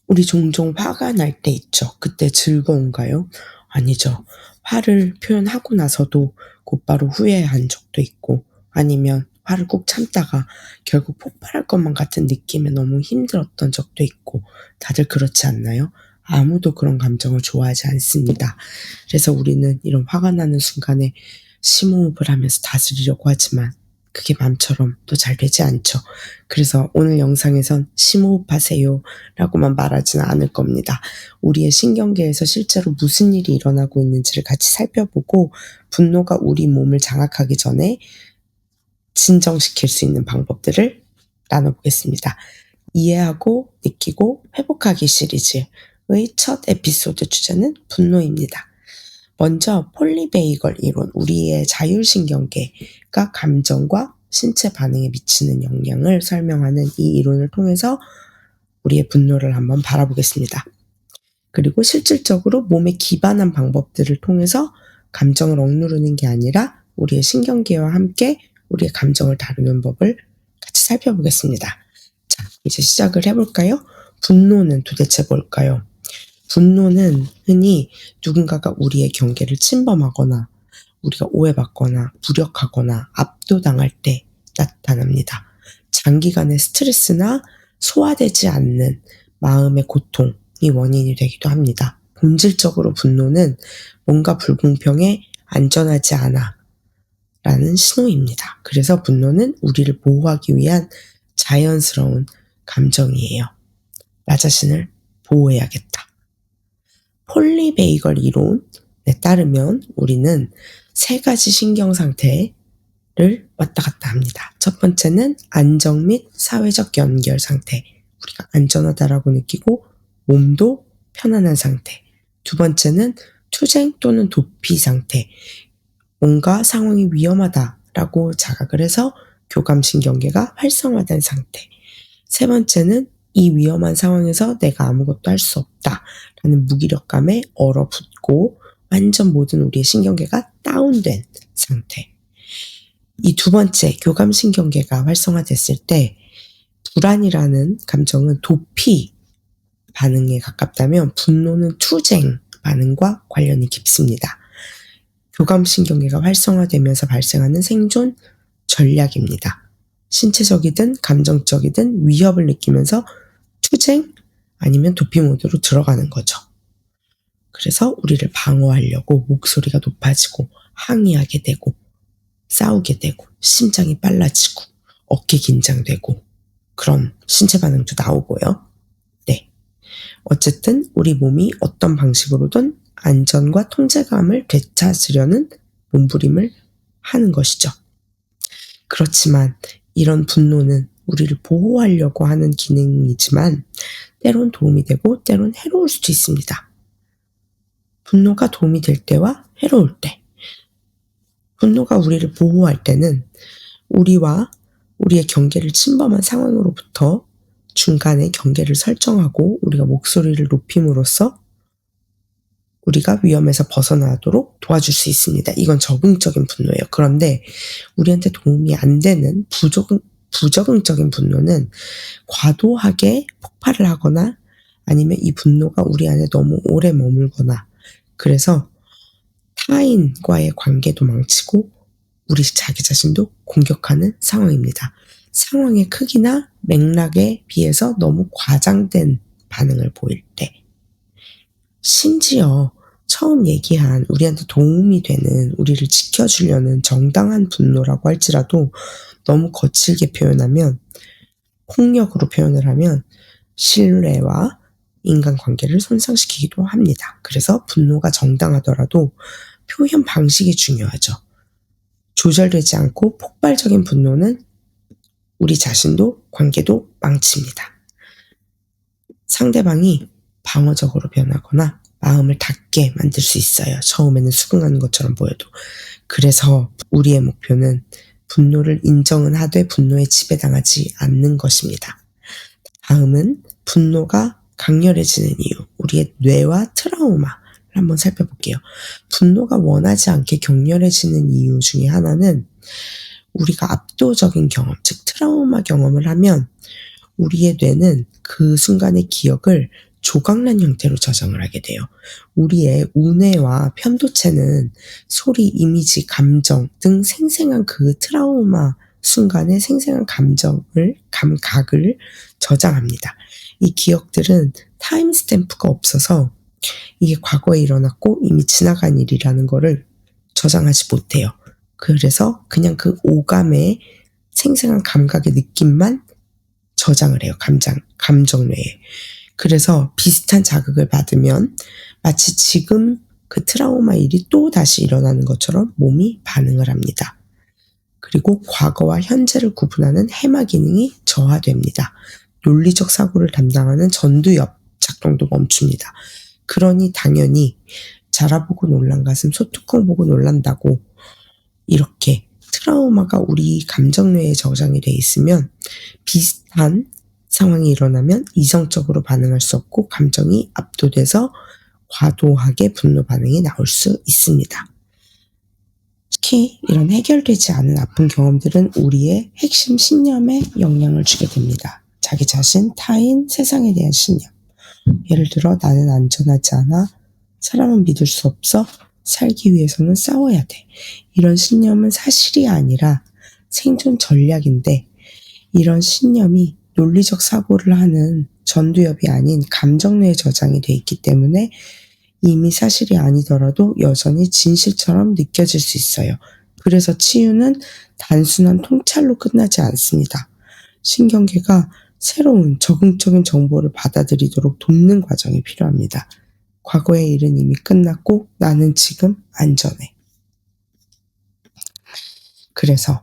우리 종종 화가 날 때 있죠. 그때 즐거운가요? 아니죠. 화를 표현하고 나서도 곧바로 후회한 적도 있고, 아니면 화를 꾹 참다가 결국 폭발할 것만 같은 느낌에 너무 힘들었던 적도 있고, 다들 그렇지 않나요? 아무도 그런 감정을 좋아하지 않습니다. 그래서 우리는 이런 화가 나는 순간에 심호흡을 하면서 다스리려고 하지만 그게 맘처럼 또 잘 되지 않죠. 그래서 오늘 영상에선 심호흡하세요 라고만 말하지는 않을 겁니다. 우리의 신경계에서 실제로 무슨 일이 일어나고 있는지를 같이 살펴보고, 분노가 우리 몸을 장악하기 전에 진정시킬 수 있는 방법들을 나눠보겠습니다. 이해하고 느끼고 회복하기 시리즈의 첫 에피소드 주제는 분노입니다. 먼저 폴리베이걸 이론, 우리의 자율신경계가 감정과 신체 반응에 미치는 영향을 설명하는 이 이론을 통해서 우리의 분노를 한번 바라보겠습니다. 그리고 실질적으로 몸에 기반한 방법들을 통해서 감정을 억누르는 게 아니라 우리의 신경계와 함께 우리의 감정을 다루는 법을 같이 살펴보겠습니다. 자, 이제 시작을 해볼까요? 분노는 도대체 뭘까요? 분노는 흔히 누군가가 우리의 경계를 침범하거나 우리가 오해받거나 무력하거나 압도당할 때 나타납니다. 장기간의 스트레스나 소화되지 않는 마음의 고통이 원인이 되기도 합니다. 본질적으로 분노는 뭔가 불공평해 안전하지 않아 라는 신호입니다. 그래서 분노는 우리를 보호하기 위한 자연스러운 감정이에요. 나 자신을 보호해야겠다. 폴리베이걸 이론에 따르면 우리는 세 가지 신경 상태를 왔다 갔다 합니다. 첫 번째는 안정 및 사회적 연결 상태. 우리가 안전하다라고 느끼고 몸도 편안한 상태. 두 번째는 투쟁 또는 도피 상태. 뭔가 상황이 위험하다라고 자각을 해서 교감신경계가 활성화된 상태. 세 번째는 이 위험한 상황에서 내가 아무것도 할 수 없다라는 무기력감에 얼어붙고 완전 모든 우리의 신경계가 다운된 상태. 이 두 번째 교감신경계가 활성화됐을 때 불안이라는 감정은 도피 반응에 가깝다면 분노는 투쟁 반응과 관련이 깊습니다. 교감신경계가 활성화되면서 발생하는 생존 전략입니다. 신체적이든 감정적이든 위협을 느끼면서 투쟁 아니면 도피 모드로 들어가는 거죠. 그래서 우리를 방어하려고 목소리가 높아지고 항의하게 되고 싸우게 되고 심장이 빨라지고 어깨 긴장되고 그런 신체 반응도 나오고요. 네. 어쨌든 우리 몸이 어떤 방식으로든 안전과 통제감을 되찾으려는 몸부림을 하는 것이죠. 그렇지만 이런 분노는 우리를 보호하려고 하는 기능이지만 때론 도움이 되고 때론 해로울 수도 있습니다. 분노가 도움이 될 때와 해로울 때. 분노가 우리를 보호할 때는 우리와 우리의 경계를 침범한 상황으로부터 중간에 경계를 설정하고 우리가 목소리를 높임으로써 우리가 위험에서 벗어나도록 도와줄 수 있습니다. 이건 적응적인 분노예요. 그런데 우리한테 도움이 안 되는 부적응적인 분노는 과도하게 폭발을 하거나 아니면 이 분노가 우리 안에 너무 오래 머물거나 그래서 타인과의 관계도 망치고 우리 자기 자신도 공격하는 상황입니다. 상황의 크기나 맥락에 비해서 너무 과장된 반응을 보일 때, 심지어 처음 얘기한 우리한테 도움이 되는 우리를 지켜주려는 정당한 분노라고 할지라도 너무 거칠게 표현하면 폭력으로 표현을 하면 신뢰와 인간관계를 손상시키기도 합니다. 그래서 분노가 정당하더라도 표현 방식이 중요하죠. 조절되지 않고 폭발적인 분노는 우리 자신도 관계도 망칩니다. 상대방이 방어적으로 변하거나 마음을 닫게 만들 수 있어요. 처음에는 수긍하는 것처럼 보여도. 그래서 우리의 목표는 분노를 인정은 하되 분노에 지배당하지 않는 것입니다. 다음은 분노가 강렬해지는 이유, 우리의 뇌와 트라우마를 한번 살펴볼게요. 분노가 원하지 않게 격렬해지는 이유 중에 하나는 우리가 압도적인 경험, 즉 트라우마 경험을 하면 우리의 뇌는 그 순간의 기억을 조각란 형태로 저장을 하게 돼요. 우리의 우뇌와 편도체는 소리, 이미지, 감정 등 생생한 그 트라우마 순간의 생생한 감각을 저장합니다. 이 기억들은 타임 스탬프가 없어서 이게 과거에 일어났고 이미 지나간 일이라는 거를 저장하지 못해요. 그래서 그냥 그 오감의 생생한 감각의 느낌만 저장을 해요. 감정뇌에. 그래서 비슷한 자극을 받으면 마치 지금 그 트라우마 일이 또 다시 일어나는 것처럼 몸이 반응을 합니다. 그리고 과거와 현재를 구분하는 해마 기능이 저하됩니다. 논리적 사고를 담당하는 전두엽 작동도 멈춥니다. 그러니 당연히 자라보고 놀란 가슴 소뚜껑 보고 놀란다고 이렇게 트라우마가 우리 감정뇌에 저장이 돼 있으면 비슷한 상황이 일어나면 이성적으로 반응할 수 없고 감정이 압도돼서 과도하게 분노 반응이 나올 수 있습니다. 특히 이런 해결되지 않은 아픈 경험들은 우리의 핵심 신념에 영향을 주게 됩니다. 자기 자신, 타인, 세상에 대한 신념. 예를 들어 나는 안전하지 않아, 사람은 믿을 수 없어, 살기 위해서는 싸워야 돼. 이런 신념은 사실이 아니라 생존 전략인데 이런 신념이 논리적 사고를 하는 전두엽이 아닌 감정뇌에 저장이 돼 있기 때문에 이미 사실이 아니더라도 여전히 진실처럼 느껴질 수 있어요. 그래서 치유는 단순한 통찰로 끝나지 않습니다. 신경계가 새로운 적응적인 정보를 받아들이도록 돕는 과정이 필요합니다. 과거의 일은 이미 끝났고 나는 지금 안전해. 그래서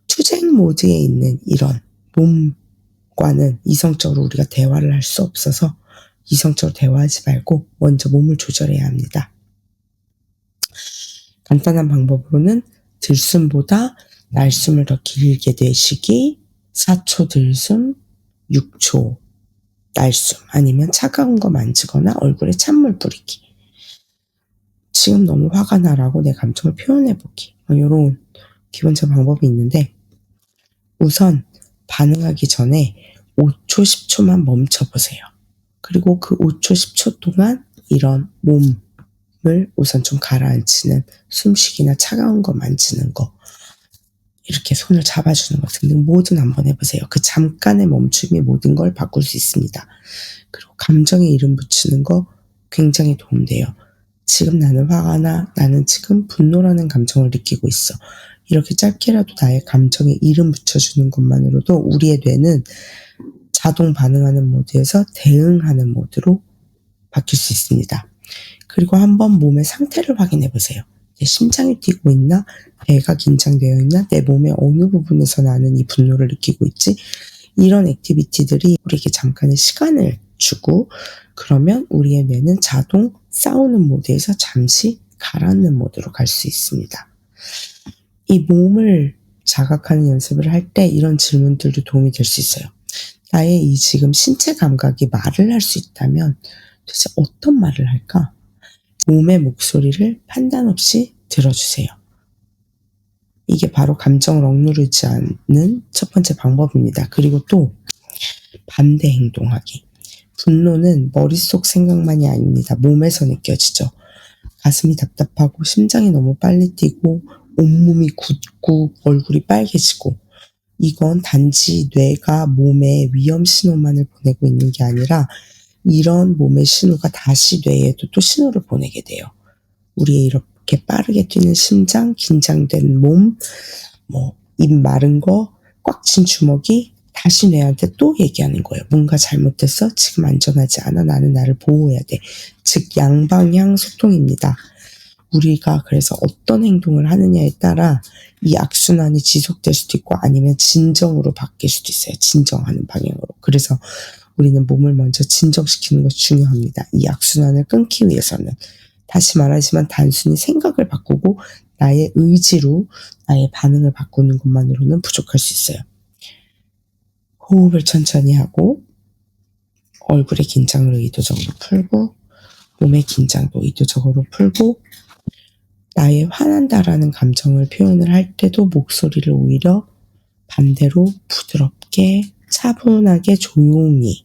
투쟁 모드에 있는 이런 몸과는 이성적으로 우리가 대화를 할 수 없어서 이성적으로 대화하지 말고 먼저 몸을 조절해야 합니다. 간단한 방법으로는 들숨보다 날숨을 더 길게 내쉬기, 4초 들숨, 6초 날숨, 아니면 차가운 거 만지거나 얼굴에 찬물 뿌리기. 지금 너무 화가 나라고 내 감정을 표현해보기. 이런 기본적인 방법이 있는데 우선 반응하기 전에 5초, 10초만 멈춰보세요. 그리고 그 5초, 10초 동안 이런 몸을 우선 좀 가라앉히는 숨쉬기나 차가운 거 만지는 거, 이렇게 손을 잡아주는 것 등등 뭐든 한번 해보세요. 그 잠깐의 멈춤이 모든 걸 바꿀 수 있습니다. 그리고 감정에 이름 붙이는 거 굉장히 도움돼요. 지금 나는 화가 나, 나는 지금 분노라는 감정을 느끼고 있어. 이렇게 짧게라도 나의 감정에 이름 붙여주는 것만으로도 우리의 뇌는 자동 반응하는 모드에서 대응하는 모드로 바뀔 수 있습니다. 그리고 한번 몸의 상태를 확인해 보세요. 내 심장이 뛰고 있나? 배가 긴장되어 있나? 내 몸의 어느 부분에서 나는 이 분노를 느끼고 있지? 이런 액티비티들이 우리에게 잠깐의 시간을 주고 그러면 우리의 뇌는 자동 싸우는 모드에서 잠시 가라앉는 모드로 갈 수 있습니다. 이 몸을 자각하는 연습을 할 때 이런 질문들도 도움이 될 수 있어요. 나의 이 지금 신체 감각이 말을 할 수 있다면 도대체 어떤 말을 할까? 몸의 목소리를 판단 없이 들어주세요. 이게 바로 감정을 억누르지 않는 첫 번째 방법입니다. 그리고 또 반대 행동하기. 분노는 머릿속 생각만이 아닙니다. 몸에서 느껴지죠. 가슴이 답답하고 심장이 너무 빨리 뛰고 온몸이 굳고 얼굴이 빨개지고 이건 단지 뇌가 몸에 위험 신호만을 보내고 있는 게 아니라 이런 몸의 신호가 다시 뇌에도 또 신호를 보내게 돼요. 우리의 이렇게 빠르게 뛰는 심장, 긴장된 몸, 입 마른 거, 꽉 친 주먹이 다시 뇌한테 또 얘기하는 거예요. 뭔가 잘못됐어? 지금 안전하지 않아? 나는 나를 보호해야 돼. 즉 양방향 소통입니다. 우리가 그래서 어떤 행동을 하느냐에 따라 이 악순환이 지속될 수도 있고 아니면 진정으로 바뀔 수도 있어요. 진정하는 방향으로. 그래서 우리는 몸을 먼저 진정시키는 것이 중요합니다. 이 악순환을 끊기 위해서는. 다시 말하지만 단순히 생각을 바꾸고 나의 의지로 나의 반응을 바꾸는 것만으로는 부족할 수 있어요. 호흡을 천천히 하고 얼굴의 긴장을 의도적으로 풀고 몸의 긴장도 의도적으로 풀고 나의 화난다라는 감정을 표현을 할 때도 목소리를 오히려 반대로 부드럽게 차분하게 조용히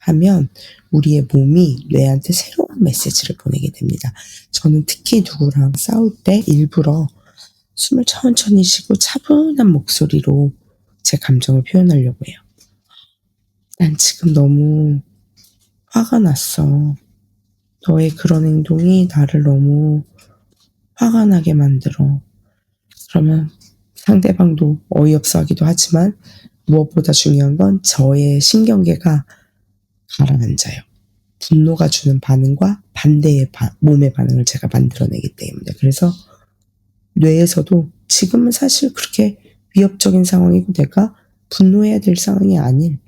하면 우리의 몸이 뇌한테 새로운 메시지를 보내게 됩니다. 저는 특히 누구랑 싸울 때 일부러 숨을 천천히 쉬고 차분한 목소리로 제 감정을 표현하려고 해요. 난 지금 너무 화가 났어. 너의 그런 행동이 나를 너무 화가 나게 만들어. 그러면 상대방도 어이없어 하기도 하지만 무엇보다 중요한 건 저의 신경계가 가라앉아요. 분노가 주는 반응과 반대의 몸의 반응을 제가 만들어내기 때문에. 그래서 뇌에서도 지금은 사실 그렇게 위협적인 상황이고 내가 분노해야 될 상황이 아닌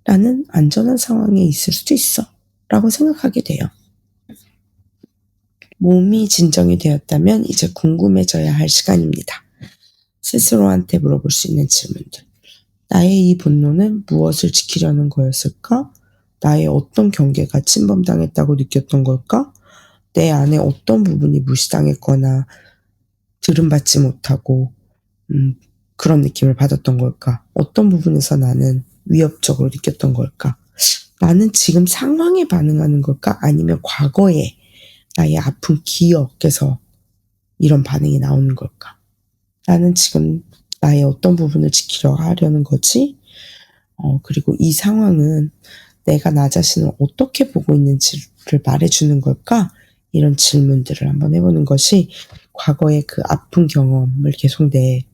나는 안전한 상황에 있을 수도 있어 라고 생각하게 돼요. 몸이 진정이 되었다면 이제 궁금해져야 할 시간입니다. 스스로한테 물어볼 수 있는 질문들. 나의 이 분노는 무엇을 지키려는 거였을까? 나의 어떤 경계가 침범당했다고 느꼈던 걸까? 내 안에 어떤 부분이 무시당했거나 들음받지 못하고 그런 느낌을 받았던 걸까? 어떤 부분에서 나는 위협적으로 느꼈던 걸까? 나는 지금 상황에 반응하는 걸까? 아니면 과거에 나의 아픈 기억에서 이런 반응이 나오는 걸까? 나는 지금 나의 어떤 부분을 지키려 하려는 거지? 그리고 이 상황은 내가 나 자신을 어떻게 보고 있는지를 말해주는 걸까? 이런 질문들을 한번 해보는 것이 과거의 그 아픈 경험을 계속 내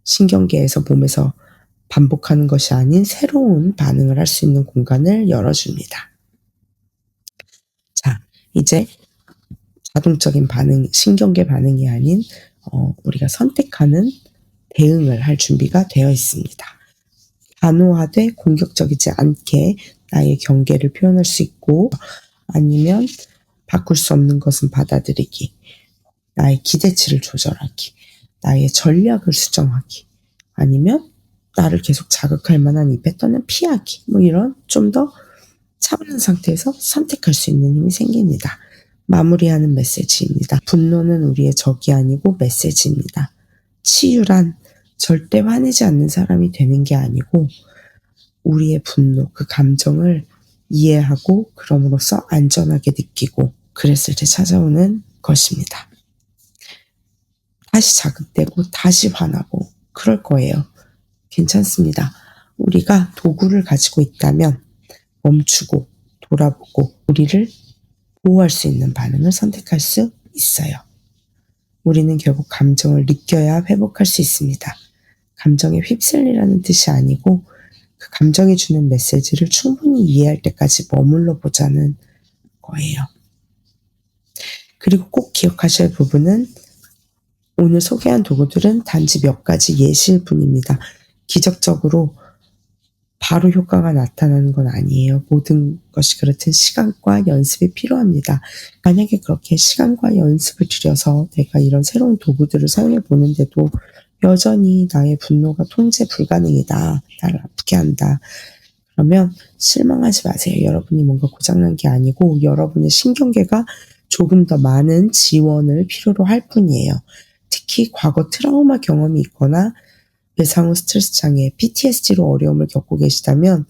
신경계에서 몸에서 반복하는 것이 아닌 새로운 반응을 할 수 있는 공간을 열어줍니다. 자, 이제 자동적인 반응, 신경계 반응이 아닌 우리가 선택하는 대응을 할 준비가 되어 있습니다. 단호하되 공격적이지 않게 나의 경계를 표현할 수 있고 아니면 바꿀 수 없는 것은 받아들이기, 나의 기대치를 조절하기, 나의 전략을 수정하기, 아니면 나를 계속 자극할 만한 이 패턴은 피하기, 이런 좀 더 차분한 상태에서 선택할 수 있는 힘이 생깁니다. 마무리하는 메시지입니다. 분노는 우리의 적이 아니고 메시지입니다. 치유란 절대 화내지 않는 사람이 되는 게 아니고 우리의 분노, 그 감정을 이해하고 그럼으로써 안전하게 느끼고 그랬을 때 찾아오는 것입니다. 다시 자극되고 다시 화나고 그럴 거예요. 괜찮습니다. 우리가 도구를 가지고 있다면 멈추고 돌아보고 우리를 보호할 수 있는 반응을 선택할 수 있어요. 우리는 결국 감정을 느껴야 회복할 수 있습니다. 감정에 휩쓸리라는 뜻이 아니고 그 감정이 주는 메시지를 충분히 이해할 때까지 머물러 보자는 거예요. 그리고 꼭 기억하셔야 할 부분은 오늘 소개한 도구들은 단지 몇 가지 예시일 뿐입니다. 기적적으로 바로 효과가 나타나는 건 아니에요. 모든 것이 그렇듯 시간과 연습이 필요합니다. 만약에 그렇게 시간과 연습을 들여서 내가 이런 새로운 도구들을 사용해 보는데도 여전히 나의 분노가 통제 불가능이다. 나를 아프게 한다. 그러면 실망하지 마세요. 여러분이 뭔가 고장난 게 아니고 여러분의 신경계가 조금 더 많은 지원을 필요로 할 뿐이에요. 특히 과거 트라우마 경험이 있거나 배상후 스트레스 장애, PTSD로 어려움을 겪고 계시다면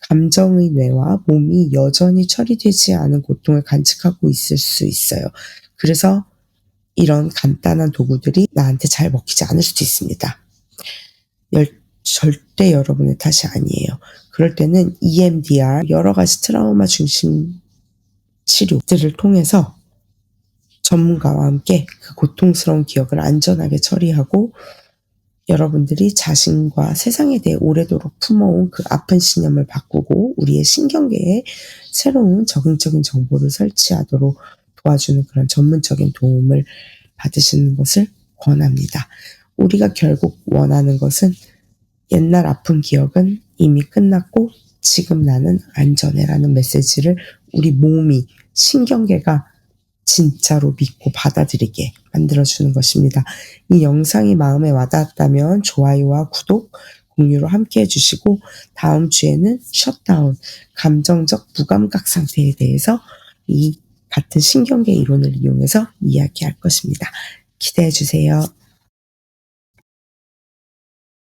감정의 뇌와 몸이 여전히 처리되지 않은 고통을 간직하고 있을 수 있어요. 그래서 이런 간단한 도구들이 나한테 잘 먹히지 않을 수도 있습니다. 절대 여러분의 탓이 아니에요. 그럴 때는 EMDR, 여러 가지 트라우마 중심 치료들을 통해서 전문가와 함께 그 고통스러운 기억을 안전하게 처리하고 여러분들이 자신과 세상에 대해 오래도록 품어온 그 아픈 신념을 바꾸고 우리의 신경계에 새로운 적응적인 정보를 설치하도록 도와주는 그런 전문적인 도움을 받으시는 것을 권합니다. 우리가 결국 원하는 것은 옛날 아픈 기억은 이미 끝났고 지금 나는 안전해라는 메시지를 우리 몸이, 신경계가 진짜로 믿고 받아들이게 만들어주는 것입니다. 이 영상이 마음에 와닿았다면 좋아요와 구독, 공유로 함께 해주시고 다음 주에는 셧다운, 감정적 무감각 상태에 대해서 이 같은 신경계 이론을 이용해서 이야기할 것입니다. 기대해 주세요.